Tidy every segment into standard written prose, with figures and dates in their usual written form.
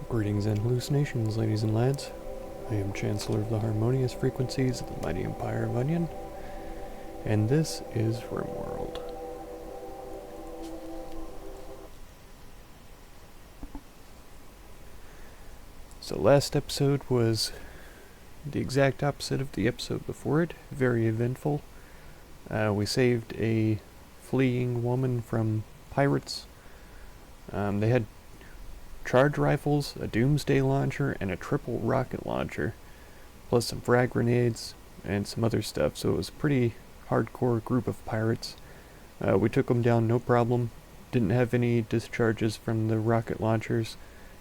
Greetings and hallucinations, ladies and lads. I am Chancellor of the Harmonious Frequencies of the Mighty Empire of Onion, and this is Rimworld. So last episode was the exact opposite of the episode before it, very eventful. We saved a fleeing woman from pirates. They had charge rifles, a doomsday launcher, and a triple rocket launcher, plus some frag grenades and some other stuff, so it was a pretty hardcore group of pirates. We took them down no problem, didn't have any discharges from the rocket launchers,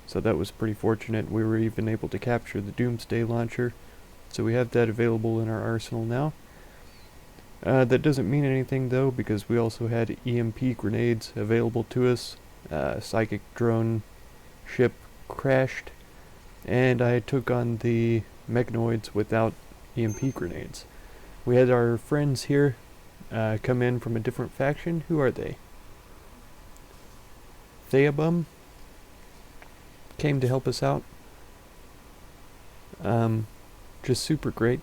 so that was pretty fortunate. We were even able to capture the doomsday launcher, so we have that available in our arsenal now. That doesn't mean anything though, because we also had EMP grenades available to us. Psychic drone ship crashed, and I took on the mechanoids without EMP grenades. We had our friends here come in from a different faction. Who are they? Theabum came to help us out. Just super great.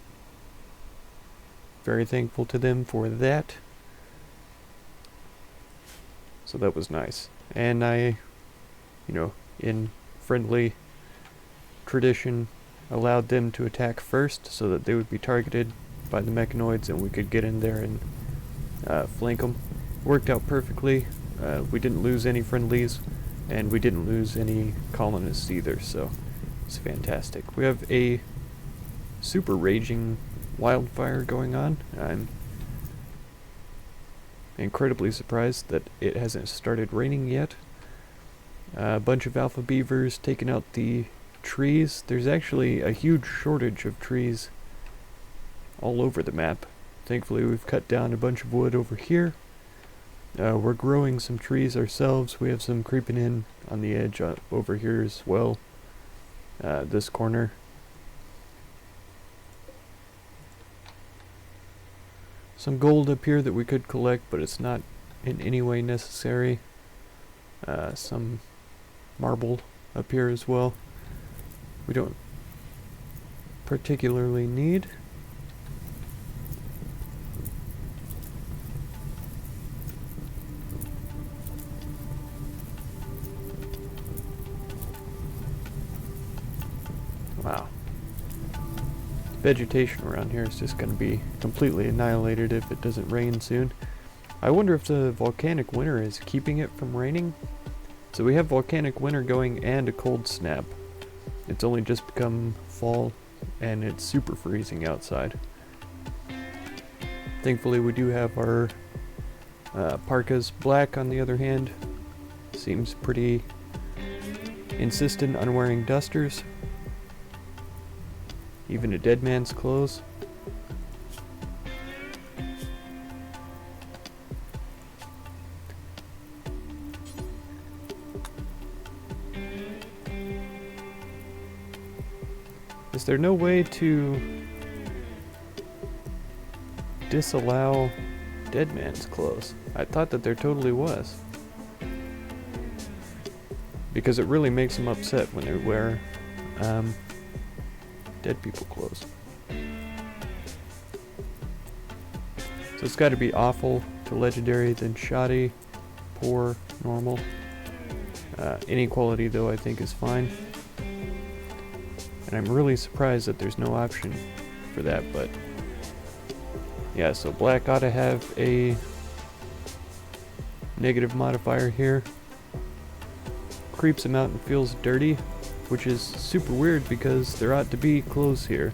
Very thankful to them for that. So that was nice. And I, in friendly tradition, allowed them to attack first so that they would be targeted by the mechanoids and we could get in there and flank them. Worked out perfectly. We didn't lose any friendlies, and we didn't lose any colonists either, so it's fantastic. We have a super raging wildfire going on. I'm incredibly surprised that it hasn't started raining yet. A bunch of alpha beavers taking out the trees. There's actually a huge shortage of trees all over the map. Thankfully we've cut down a bunch of wood over here. We're growing some trees ourselves. We have some creeping in on the edge over here as well. This corner. Some gold up here that we could collect, but it's not in any way necessary. Some marble up here as well. We don't particularly need. Wow. Vegetation around here is just going to be completely annihilated if it doesn't rain soon. I wonder if the volcanic winter is keeping it from raining. So we have volcanic winter going and a cold snap. It's only just become fall and it's super freezing outside. Thankfully we do have our parkas. Black, on the other hand, seems pretty insistent on wearing dusters. Even a dead man's clothes. Is there no way to disallow dead man's clothes? I thought that there totally was. Because it really makes them upset when they wear dead people clothes. So it's got to be awful to legendary, then shoddy, poor, normal. Any quality though I think is fine. And I'm really surprised that there's no option for that, but yeah, so black ought to have a negative modifier here. Creeps him out and feels dirty, which is super weird because there ought to be clothes here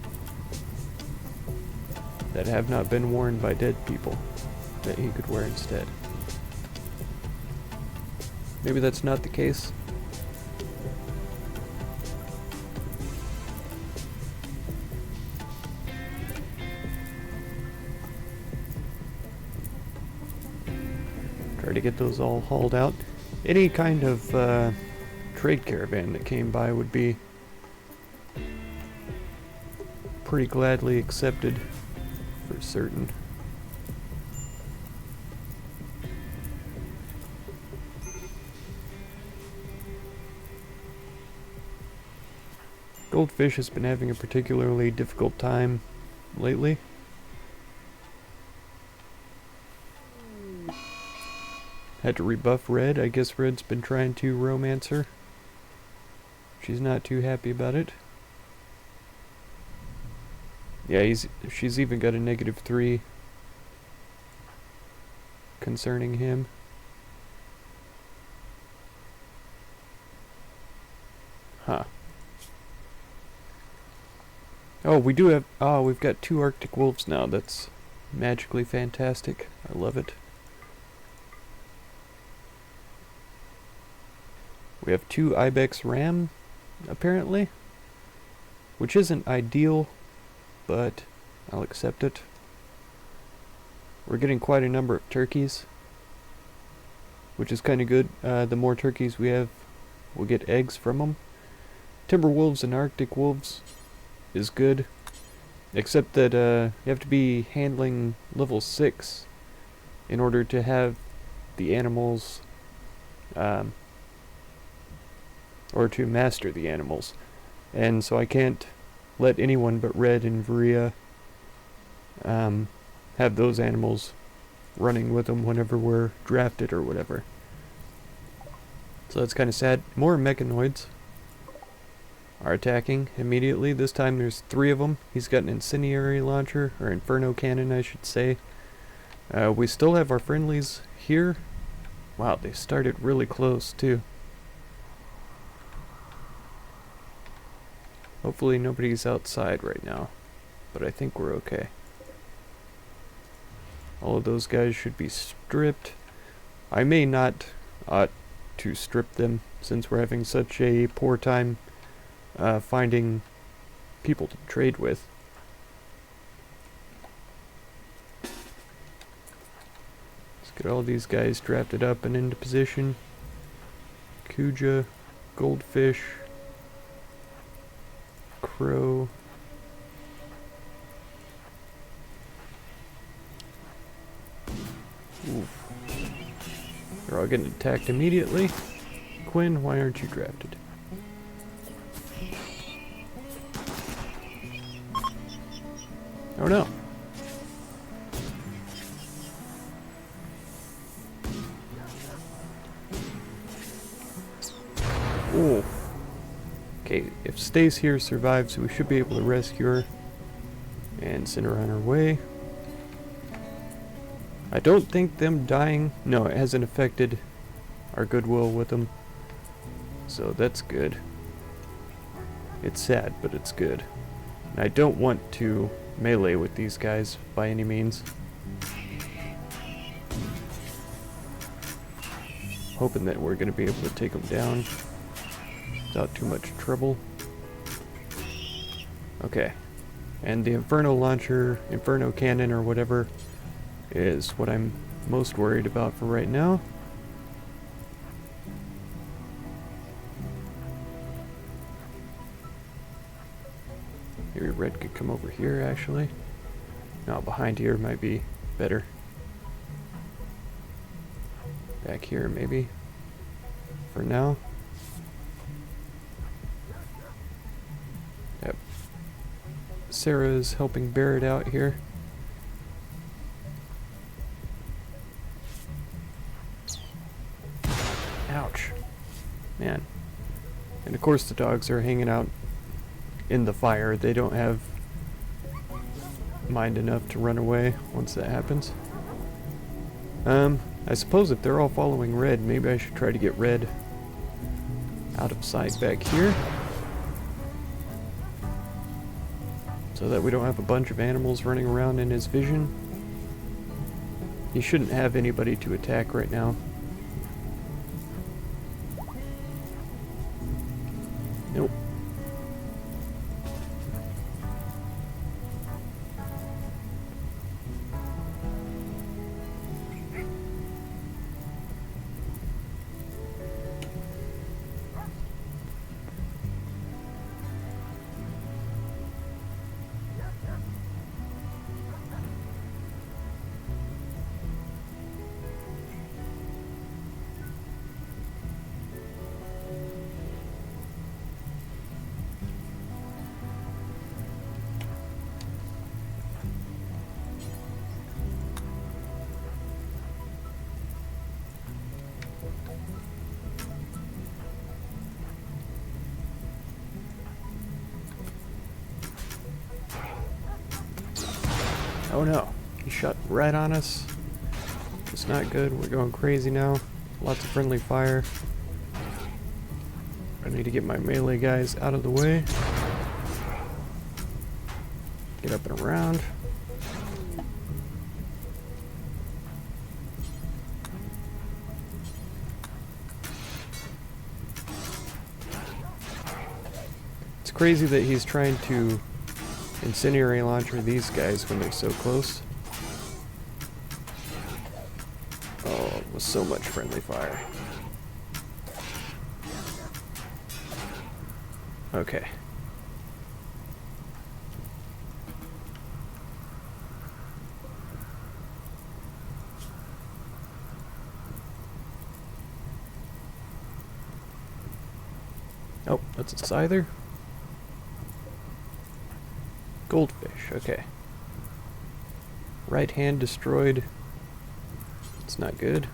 that have not been worn by dead people that he could wear instead. Maybe that's not the case. Try to get those all hauled out. Any kind of trade caravan that came by would be pretty gladly accepted for certain. Goldfish has been having a particularly difficult time lately. Had to rebuff Red. I guess Red's been trying to romance her. She's not too happy about it. Yeah, she's even got a -3 concerning him. Huh. Oh, we've got 2 Arctic wolves now. That's magically fantastic. I love it. We have 2 ibex ram, apparently, which isn't ideal, but I'll accept it. We're getting quite a number of turkeys, which is kind of good. The more turkeys we have, we'll get eggs from them. Timber wolves and Arctic wolves is good, except that you have to be handling level 6 in order to have the animals, or to master the animals. And so I can't let anyone but Red and Varia have those animals running with them whenever we're drafted or whatever. So that's kind of sad. More mechanoids are attacking immediately. This time there's 3 of them. He's got an incendiary launcher, or inferno cannon I should say. We still have our friendlies here. Wow, they started really close too. Hopefully nobody's outside right now, but I think we're okay. All of those guys should be stripped. I may not ought to strip them, since we're having such a poor time finding people to trade with. Let's get all these guys drafted up and into position. Kuja, goldfish, crow. Oof. They're all getting attacked immediately. Quinn, why aren't you drafted? Oh no. Oh. Okay, if Stace here survives, we should be able to rescue her and send her on her way. I don't think them dying, no, it hasn't affected our goodwill with them, so that's good. It's sad, but it's good. And I don't want to melee with these guys by any means. Hoping that we're going to be able to take them down without too much trouble. Okay, and the inferno launcher, inferno cannon or whatever, is what I'm most worried about for right now. Maybe Red could come over here actually. No, behind here might be better. Back here maybe for now. Yep. Sarah's helping bear it out here. Ouch. Man. And of course the dogs are hanging out in the fire. They don't have mind enough to run away once that happens. I suppose if they're all following Red, maybe I should try to get Red out of sight back here, so that we don't have a bunch of animals running around in his vision. He shouldn't have anybody to attack right now. Nope. Oh no, he shot right on us. It's not good. We're going crazy now. Lots of friendly fire. I need to get my melee guys out of the way. Get up and around. It's crazy that he's trying to incendiary launcher these guys when they're so close. Oh, with so much friendly fire. Okay. Oh, that's a scyther. Goldfish, okay. Right hand destroyed. It's not good.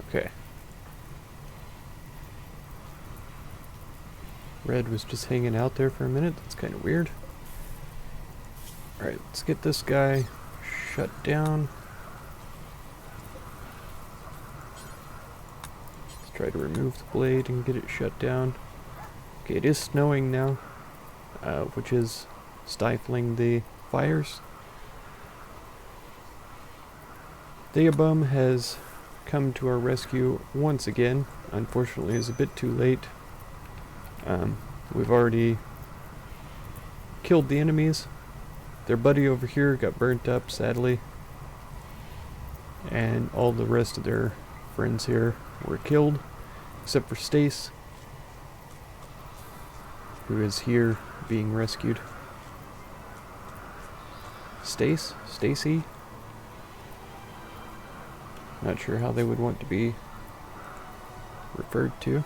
Okay. Red was just hanging out there for a minute. That's kind of weird. Alright, let's get this guy shut down. Let's try to remove the blade and get it shut down. Okay, it is snowing now, which is stifling the fires. Theobum has come to our rescue once again. Unfortunately, it's a bit too late. We've already killed the enemies. Their buddy over here got burnt up, sadly. And all the rest of their friends here were killed, except for Stace, who is here being rescued. Stacy? Not sure how they would want to be referred to.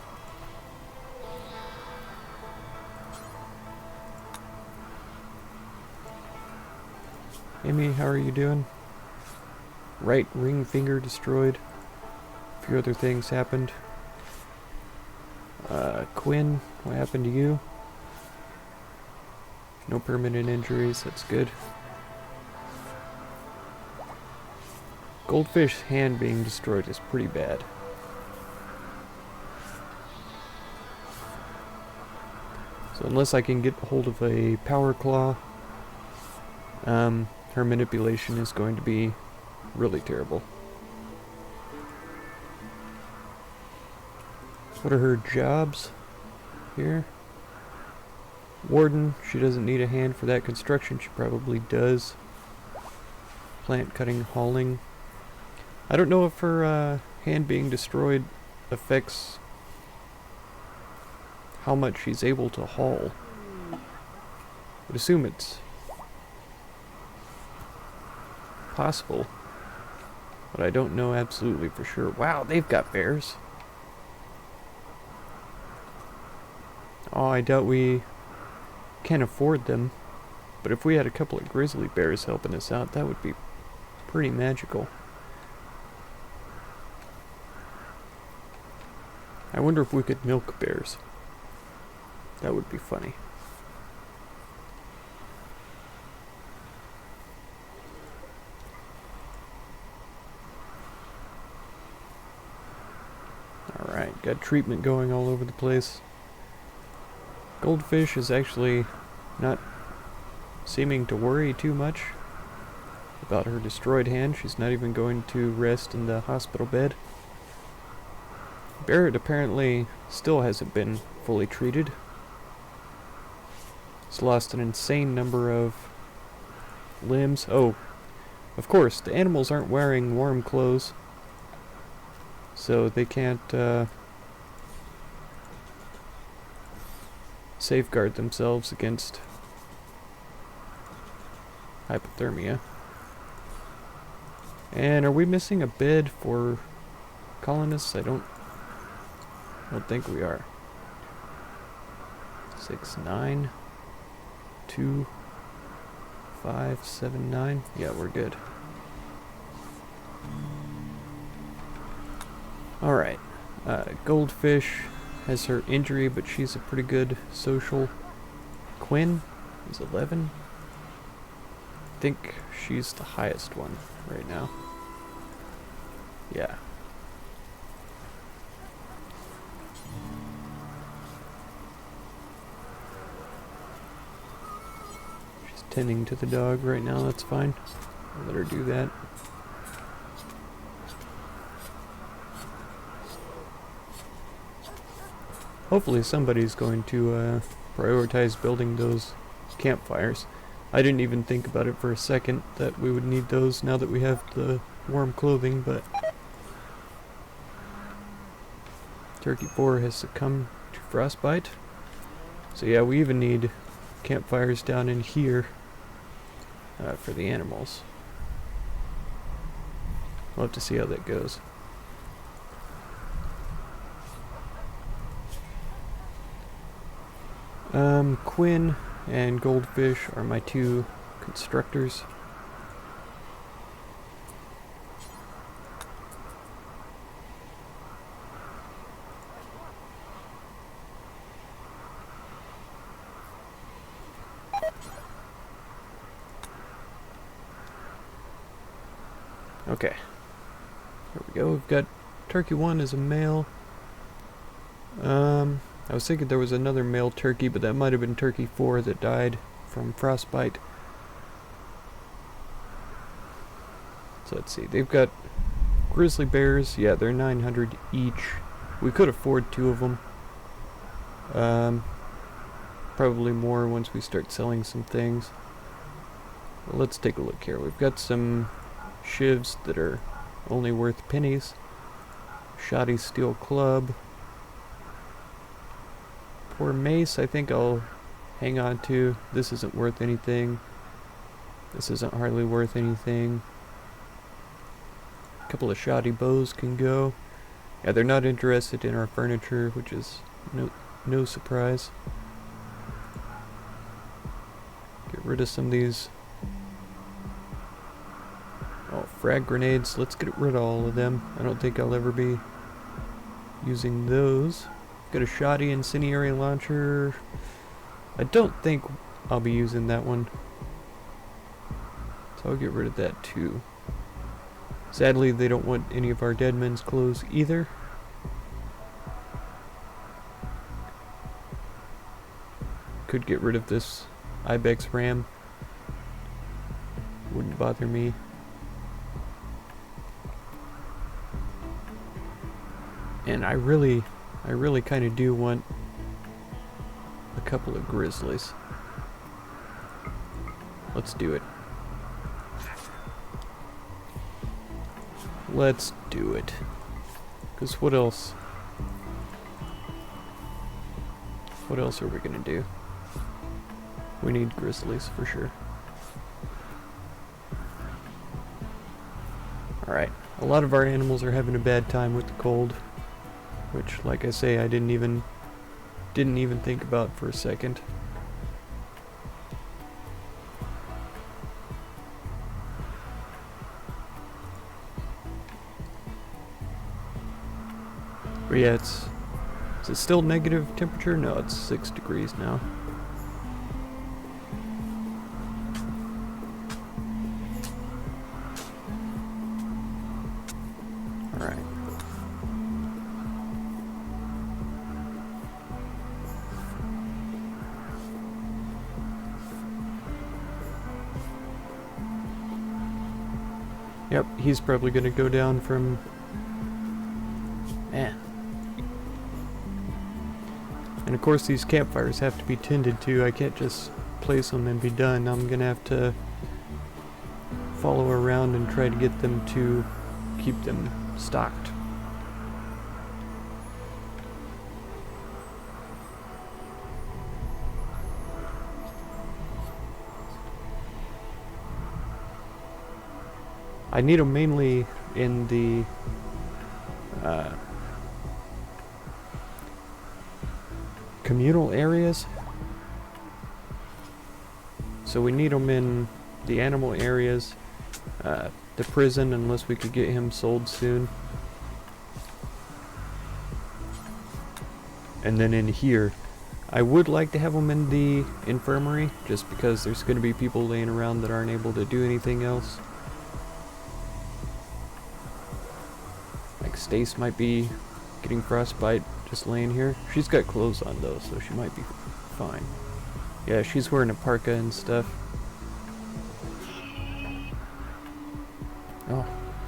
Amy, how are you doing? Right ring finger destroyed. A few other things happened. Quinn, what happened to you? No permanent injuries, that's good. Goldfish hand being destroyed is pretty bad. So unless I can get hold of a power claw, her manipulation is going to be really terrible. What are her jobs here? Warden, she doesn't need a hand for that construction. She probably does. Plant cutting, hauling. I don't know if her hand being destroyed affects how much she's able to haul. I would assume it's possible, but I don't know absolutely for sure. Wow, they've got bears. Oh, I doubt we can afford them, but if we had a couple of grizzly bears helping us out, that would be pretty magical. I wonder if we could milk bears. That would be funny. Alright, got treatment going all over the place. Goldfish is actually not seeming to worry too much about her destroyed hand. She's not even going to rest in the hospital bed. Barrett apparently still hasn't been fully treated. He's lost an insane number of limbs. Oh, of course, the animals aren't wearing warm clothes, so they can't safeguard themselves against hypothermia. And are we missing a bed for colonists? I don't think we are. 6, 9, 2, 5, 7, 9. Yeah, we're good. Alright. Goldfish has her injury, but she's a pretty good social. Quinn is 11. I think she's the highest one right now. Yeah. She's tending to the dog right now, that's fine. I'll let her do that. Hopefully somebody's going to prioritize building those campfires. I didn't even think about it for a second that we would need those now that we have the warm clothing, but Turkey 4 has succumbed to frostbite. So yeah, we even need campfires down in here for the animals. We'll have to see how that goes. Quinn and Goldfish are my two constructors. Okay, here we go. We've got Turkey 1 as a male. I was thinking there was another male turkey, but that might have been Turkey 4 that died from frostbite. So let's see, they've got grizzly bears. Yeah, they're 900 each. We could afford 2 of them. Probably more once we start selling some things. Well, let's take a look here. We've got some shivs that are only worth pennies. Shoddy steel club. Poor mace, I think I'll hang on to. This isn't worth anything. This isn't hardly worth anything. A couple of shoddy bows can go. Yeah, they're not interested in our furniture, which is no surprise. Get rid of some of these. Oh, frag grenades. Let's get rid of all of them. I don't think I'll ever be using those. Got a shoddy incendiary launcher. I don't think I'll be using that one. So I'll get rid of that too. Sadly, they don't want any of our dead men's clothes either. Could get rid of this Ibex ram. Wouldn't bother me. And I really kind of do want a couple of grizzlies. Let's do it. Let's do it. Because what else? What else are we gonna do? We need grizzlies for sure. Alright, a lot of our animals are having a bad time with the cold. Which, like I say, I didn't even think about for a second. But yeah, is it still negative temperature? No, it's 6 degrees now. Alright. Yep, he's probably gonna go down from... Man. And of course these campfires have to be tended to. I can't just place them and be done. I'm gonna have to follow around and try to get them to keep them stocked. I need them mainly in the communal areas. So we need them in the animal areas, the prison, unless we could get him sold soon. And then in here, I would like to have them in the infirmary, just because there's going to be people laying around that aren't able to do anything else. Like Stace might be getting frostbite just laying here. She's got clothes on though, so she might be fine. Yeah, she's wearing a parka and stuff. Oh,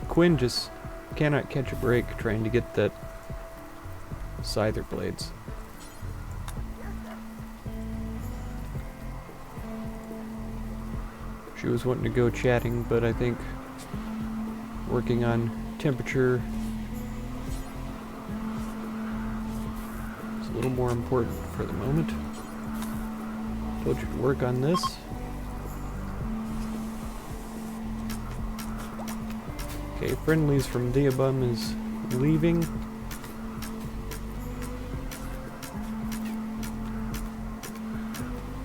Quinn just cannot catch a break trying to get that scyther blades. She was wanting to go chatting, but I think working on temperature is a little more important for the moment. Told you to work on this. Okay, friendlies from Diabum is leaving.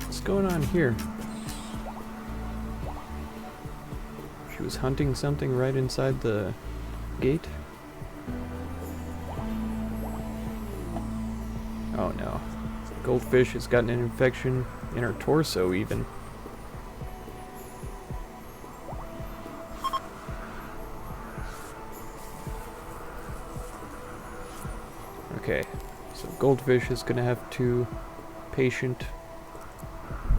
What's going on here? She was hunting something right inside the gate. Oh no. Goldfish has gotten an infection in her torso even. Okay, so Goldfish is gonna have to patient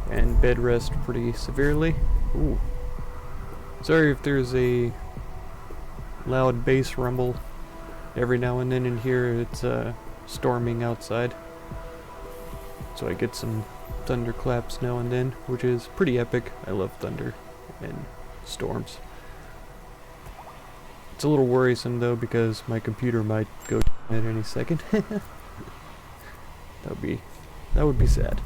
and bed rest pretty severely. Ooh. Sorry if there's a loud bass rumble every now and then in here. It's storming outside, so I get some thunderclaps now and then, which is pretty epic. I love thunder and storms. It's a little worrisome though, because my computer might go at any second. that would be sad.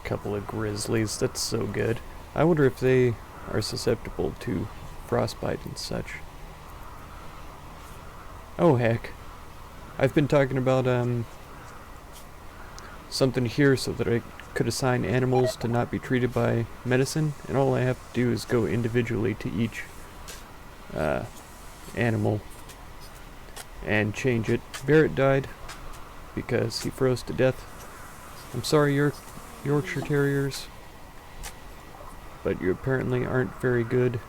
Couple of grizzlies, that's so good. I wonder if they are susceptible to frostbite and such. Oh heck. I've been talking about something here so that I could assign animals to not be treated by medicine, and all I have to do is go individually to each animal and change it. Barrett died because he froze to death. I'm sorry, Yorkshire Terriers, but you apparently aren't very good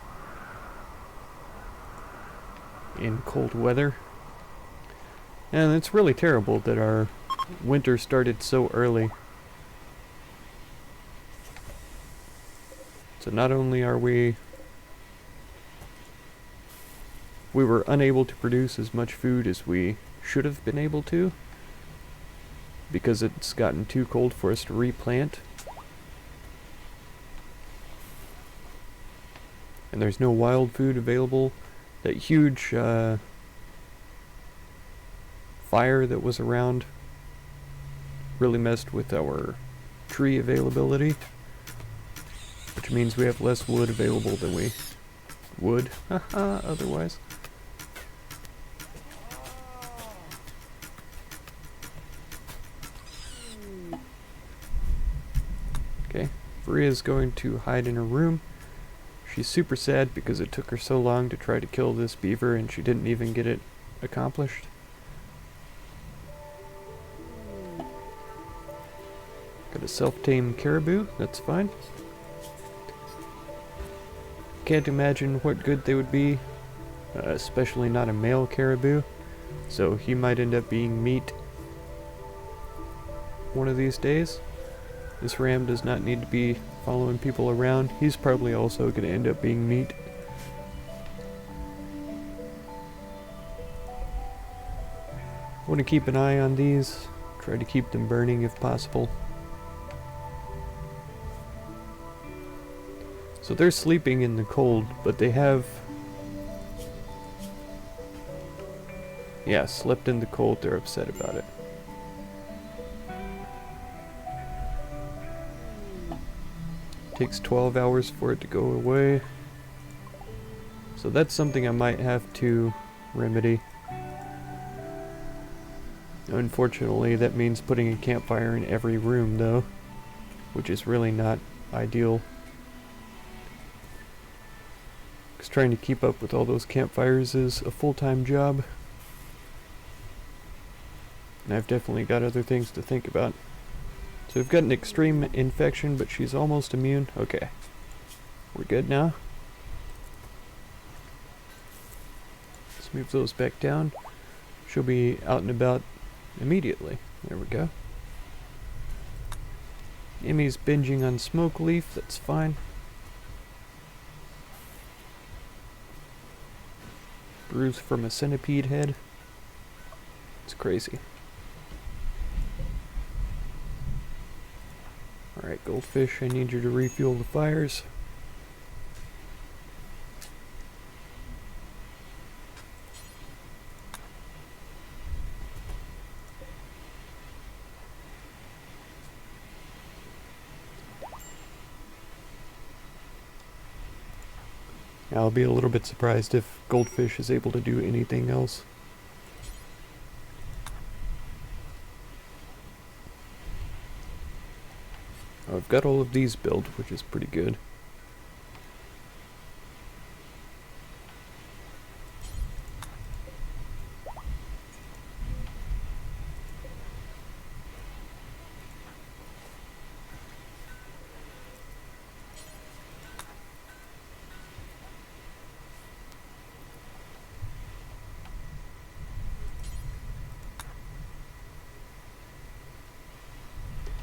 in cold weather. And it's really terrible that our winter started so early. So not only are we were unable to produce as much food as we should have been able to, because it's gotten too cold for us to replant. And there's no wild food available. That huge fire that was around really messed with our tree availability, which means we have less wood available than we would otherwise. Okay, Maria's going to hide in her room. She's super sad because it took her so long to try to kill this beaver and she didn't even get it accomplished. Got a self-tamed caribou, that's fine. Can't imagine what good they would be, especially not a male caribou, so he might end up being meat one of these days. This ram does not need to be following people around. He's probably also going to end up being meat. I want to keep an eye on these, try to keep them burning if possible. So they're sleeping in the cold, but they have, yeah, slept in the cold. They're upset about it. Takes 12 hours for it to go away. So that's something I might have to remedy. Unfortunately, that means putting a campfire in every room though, which is really not ideal. because trying to keep up with all those campfires is a full-time job. And I've definitely got other things to think about. So we've got an extreme infection, but she's almost immune. Okay. We're good now. Let's move those back down. She'll be out and about immediately. There we go. Emmy's binging on smoke leaf. That's fine. Bruise from a centipede head. It's crazy. Alright, goldfish, I need you to refuel the fires. I'll be a little bit surprised if goldfish is able to do anything else. I've got all of these built, which is pretty good.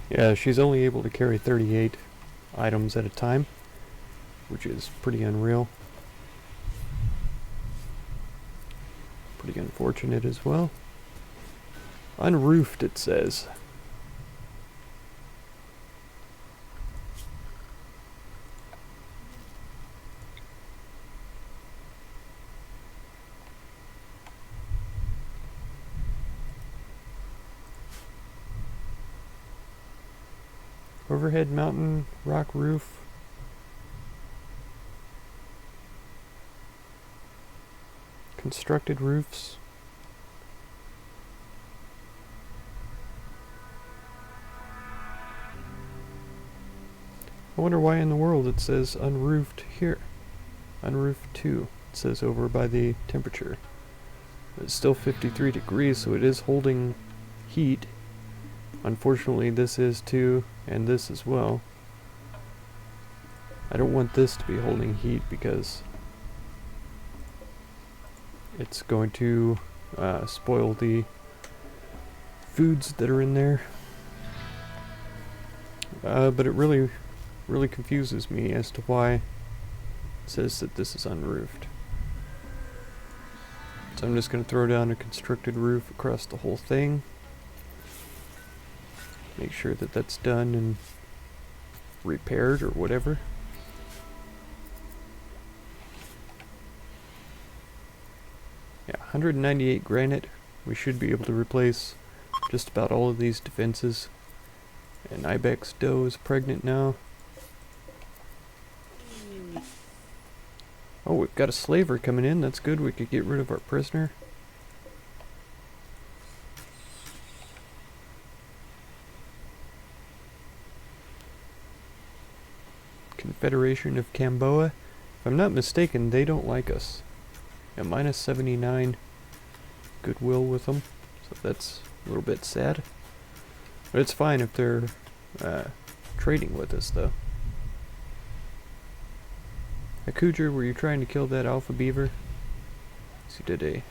Yeah, she's only able to carry 38 items at a time, which is pretty unreal. Pretty unfortunate as well. Unroofed, it says. Overhead mountain, rock roof. Constructed roofs. I wonder why in the world it says unroofed here. Unroofed 2. It says over by the temperature. It's still 53 degrees, so it is holding heat. Unfortunately, this is too, and this as well. I don't want this to be holding heat because it's going to spoil the foods that are in there. But it really confuses me as to why it says that this is unroofed. So I'm just going to throw down a constructed roof across the whole thing. Make sure that that's done and repaired or whatever. Yeah, 198 granite. We should be able to replace just about all of these defenses. And Ibex doe is pregnant now. Oh, we've got a slaver coming in. That's good. We could get rid of our prisoner. Confederation of Camboa. If I'm not mistaken, they don't like us. At minus 79 goodwill with them, so that's a little bit sad. But it's fine if they're trading with us, though. Akuja, were you trying to kill that alpha beaver? You did a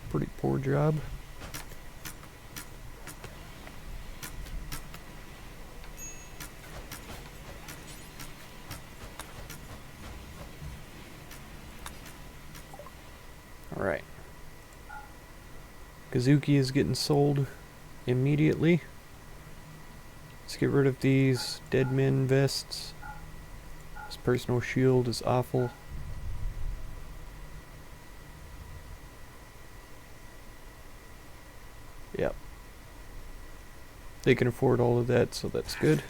pretty poor job. Alright. Kazuki is getting sold immediately. Let's get rid of these dead men vests. His personal shield is awful. Yep. They can afford all of that, so that's good.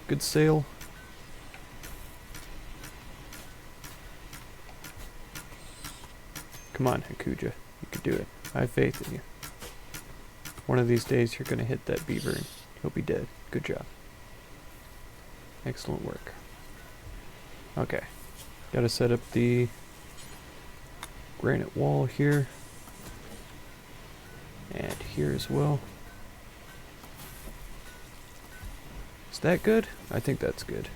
Good sale. Come on, Hakuja. You can do it. I have faith in you. One of these days you're going to hit that beaver and he'll be dead. Good job. Excellent work. Okay. Gotta set up the granite wall here. And here as well. Is that good? I think that's good.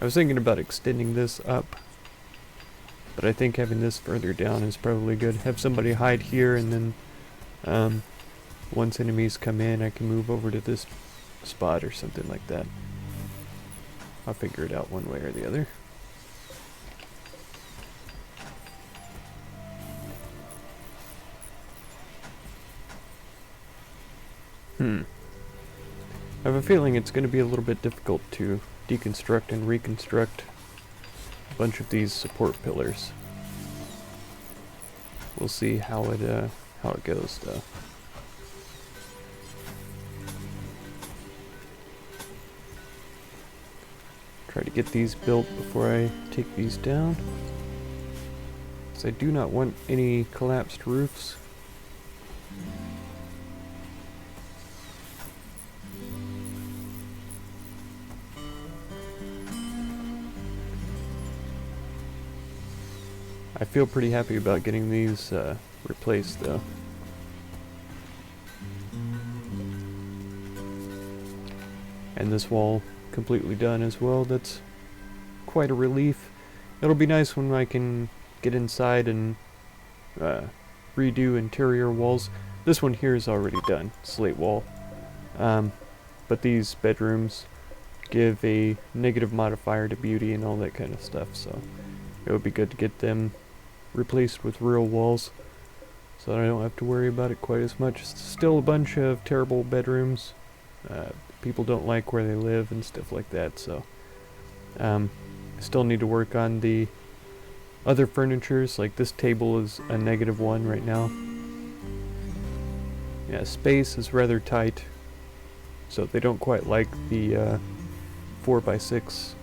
I was thinking about extending this up, but I think having this further down is probably good. Have somebody hide here, and then once enemies come in, I can move over to this spot or something like that. I'll figure it out one way or the other. I have a feeling it's going to be a little bit difficult to deconstruct and reconstruct a bunch of these support pillars. We'll see how it goes, though. Try to get these built before I take these down, because I do not want any collapsed roofs. I feel pretty happy about getting these replaced, though. And this wall completely done as well. That's quite a relief. It'll be nice when I can get inside and redo interior walls. This one here is already done, slate wall. But these bedrooms give a negative modifier to beauty and all that kind of stuff, so it would be good to get them replaced with real walls so that I don't have to worry about it quite as much. Still a bunch of terrible bedrooms. People don't like where they live and stuff like that, so I still need to work on the other furnitures. Like this table is a -1 right now. Yeah, space is rather tight, so they don't quite like the 4x6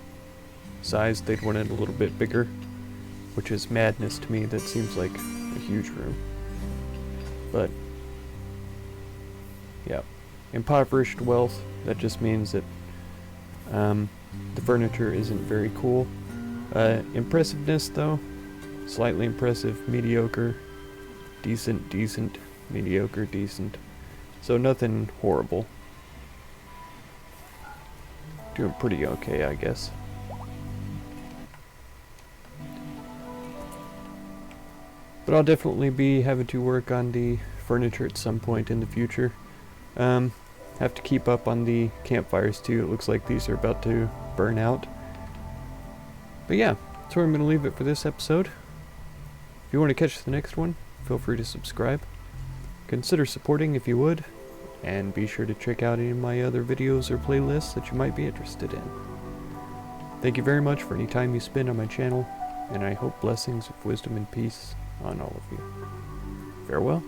size. They'd want it a little bit bigger, which is madness to me. That seems like a huge room. But yeah, impoverished wealth, that just means that the furniture isn't very cool. Impressiveness, though, slightly impressive, mediocre, decent, decent, mediocre, decent. So nothing horrible. Doing pretty okay, I guess. But I'll definitely be having to work on the furniture at some point in the future. Have to keep up on the campfires too. It looks like these are about to burn out. But yeah, that's where I'm going to leave it for this episode. If you want to catch the next one, feel free to subscribe. Consider supporting if you would. And be sure to check out any of my other videos or playlists that you might be interested in. Thank you very much for any time you spend on my channel, and I hope blessings of wisdom and peace on all of you. Farewell.